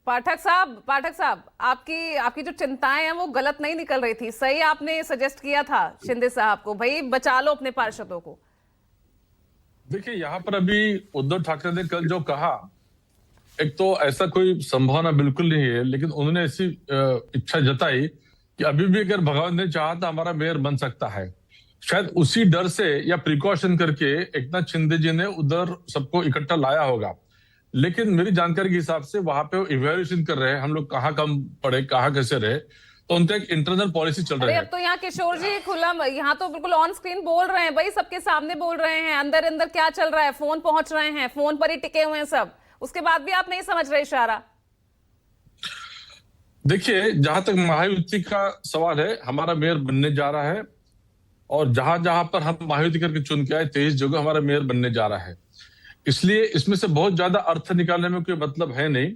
पाठक साहब, आपकी आपकी जो चिंताएं हैं वो गलत नहीं निकल रही थी। सही आपने सजेस्ट किया था शिंदे साहब को, भाई बचा लो अपने पार्षदों को। देखिए, यहाँ पर अभी उद्धव ठाकरे ने कल जो कहा, एक तो ऐसा कोई संभावना बिल्कुल नहीं है, लेकिन उन्होंने ऐसी इच्छा जताई कि अभी भी अगर भगवान ने चाहा तो हमारा मेयर बन सकता है। शायद उसी डर से या प्रिकॉशन करके एकनाथ शिंदे जी ने उधर सबको इकट्ठा लाया होगा। लेकिन मेरी जानकारी के हिसाब से वहां पे वो इवेल्युएशन कर रहे हैं, हम लोग कहाँ कम पड़े, कहाँ कैसे रहे, तो उनका एक इंटरनल पॉलिसी चल रही है। अब तो यहाँ किशोर जी खुला, यहाँ तो बिल्कुल ऑन स्क्रीन बोल रहे हैं, भाई सबके सामने बोल रहे हैं, अंदर अंदर क्या चल रहा है, फोन पहुंच रहे हैं, फोन पर ही टिके हुए हैं सब। उसके बाद भी आप नहीं समझ रहे इशारा। देखिए, जहां तक महायुति का सवाल है, हमारा मेयर बनने जा रहा है, और जहां जहां पर हम महायुति करके चुन के आए 23 जगह हमारा मेयर बनने जा रहा है। इसलिए इसमें से बहुत ज्यादा अर्थ निकालने में कोई मतलब है नहीं।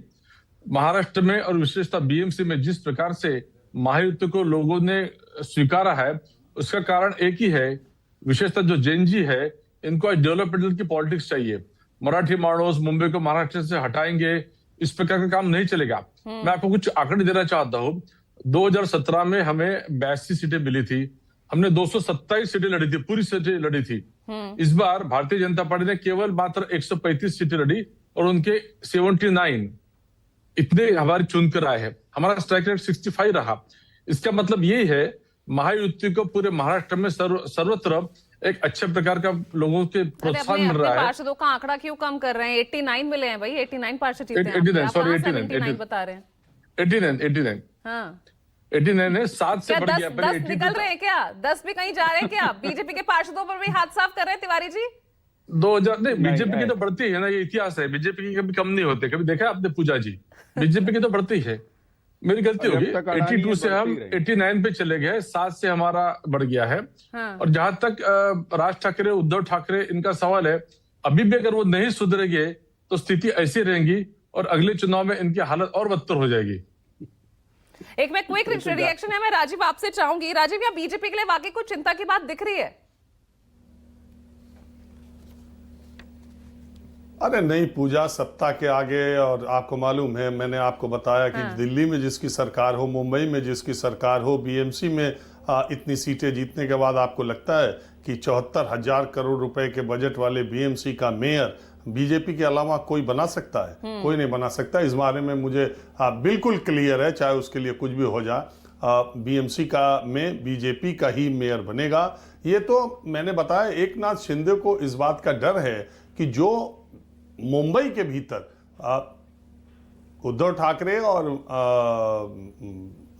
महाराष्ट्र में और विशेषतः बीएमसी में जिस प्रकार से महायुति को लोगों ने स्वीकारा है, उसका कारण एक ही है, विशेषतः जो जेनजी है, इनको डेवलपमेंटल की पॉलिटिक्स चाहिए। मराठी माणोस मुंबई को महाराष्ट्र से हटाएंगे, इस प्रकार का काम नहीं चलेगा। मैं आपको कुछ आंकड़े देना चाहता हूँ। 2017 में हमें 82 सीटें मिली थी, हमने 227 सीटें लड़ी थी, पूरी सीटें लड़ी थी। इस बार भारतीय जनता पार्टी ने केवल मात्र 135 सीटें लड़ी और उनके 79 इतने हमारे चुनकर आए हैं। हमारा स्ट्राइक रेट 65 रहा। इसका मतलब यही है, महायुति को पूरे महाराष्ट्र में सर्वत्र एक अच्छे प्रकार का लोगों के प्रोत्साहन मिल रहा है। पार्षदों का आंकड़ा क्यों कम कर रहे हैं? 89 मिले हैं भाई, 89 पार्षद जीते हैं। 89 बता रहे हैं। 89 हाँ 89 है, 7 से बढ़ गया। 10 निकल रहे हैं क्या? 10 भी कहीं जा रहे हैं क्या? बीजेपी के पार्षदों पर भी हाथ साफ कर रहे हैं तिवारी जी। 2000 नहीं, बीजेपी की तो बढ़ती है ना, ये इतिहास है। बीजेपी की कभी कम नहीं होते। कभी देखा आपने पूजा जी? बीजेपी की तो बढ़ती है। मेरी गलती होगी, 82 से हम 89 पे चले गए, 7 से हमारा बढ़ गया है। हाँ। और जहां तक राज ठाकरे, उद्धव ठाकरे, इनका सवाल है, अभी भी अगर वो नहीं सुधरेंगे तो स्थिति ऐसी रहेगी और अगले चुनाव में इनकी हालत और बदतर हो जाएगी। एक मैं क्विक रिएक्शन है, मैं राजीव आपसे चाहूंगी। राजीव, क्या बीजेपी के लिए वाकई कुछ चिंता की बात दिख रही है? अरे नहीं पूजा, सत्ता के आगे, और आपको मालूम है, मैंने आपको बताया कि दिल्ली में जिसकी सरकार हो, मुंबई में जिसकी सरकार हो, बीएमसी में इतनी सीटें जीतने के बाद आपको लगता है कि 74,000 करोड़ रुपए के बजट वाले बीएमसी का मेयर बीजेपी के अलावा कोई बना सकता है? कोई नहीं बना सकता। इस बारे में मुझे बिल्कुल क्लियर है, चाहे उसके लिए कुछ भी हो जाए। बीएमसी का में बीजेपी का ही मेयर बनेगा। ये तो मैंने बताया, एकनाथ शिंदे को इस बात का डर है कि जो मुंबई के भीतर उद्धव ठाकरे और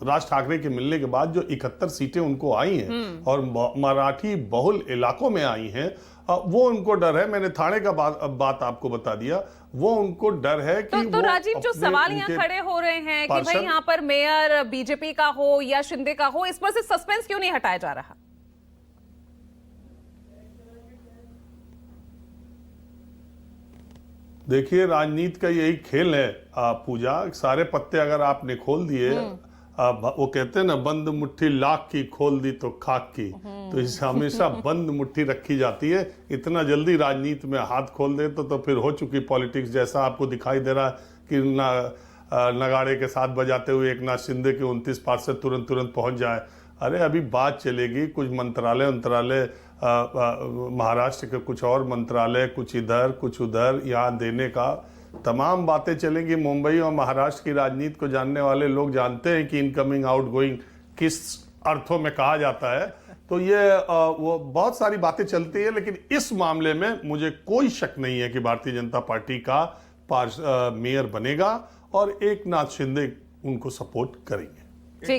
राज ठाकरे के मिलने के बाद जो 71 सीटें उनको आई हैं और मराठी बहुल इलाकों में आई हैं, वो उनको डर है। मैंने थाने का बात आपको बता दिया। वो उनको डर है कि तो राजीव, जो सवाल यहाँ खड़े हो रहे हैं कि भाई यहाँ पर मेयर बीजेपी का हो या शिंदे का हो, इस पर से सस्पेंस क्यों नहीं हटाया जा रहा? देखिए, राजनीति का यही खेल है पूजा। सारे पत्ते अगर आपने खोल दिए, वो कहते हैं ना, बंद मुट्ठी लाख की, खोल दी तो खाक की। तो इस हमेशा बंद मुट्ठी रखी जाती है। इतना जल्दी राजनीति में हाथ खोल दे तो फिर हो चुकी पॉलिटिक्स। जैसा आपको दिखाई दे रहा है कि नगाड़े के साथ बजाते हुए एकनाथ शिंदे के 29 पार्षद तुरंत पहुंच जाए। अरे अभी बात चलेगी, कुछ मंत्रालय महाराष्ट्र के कुछ और मंत्रालय, कुछ इधर कुछ उधर, यहाँ देने का तमाम बातें चलेंगी। मुंबई और महाराष्ट्र की राजनीति को जानने वाले लोग जानते हैं कि इनकमिंग आउटगोइंग किस अर्थों में कहा जाता है। तो ये वो बहुत सारी बातें चलती है, लेकिन इस मामले में मुझे कोई शक नहीं है कि भारतीय जनता पार्टी का मेयर बनेगा और एकनाथ शिंदे उनको सपोर्ट करेंगे।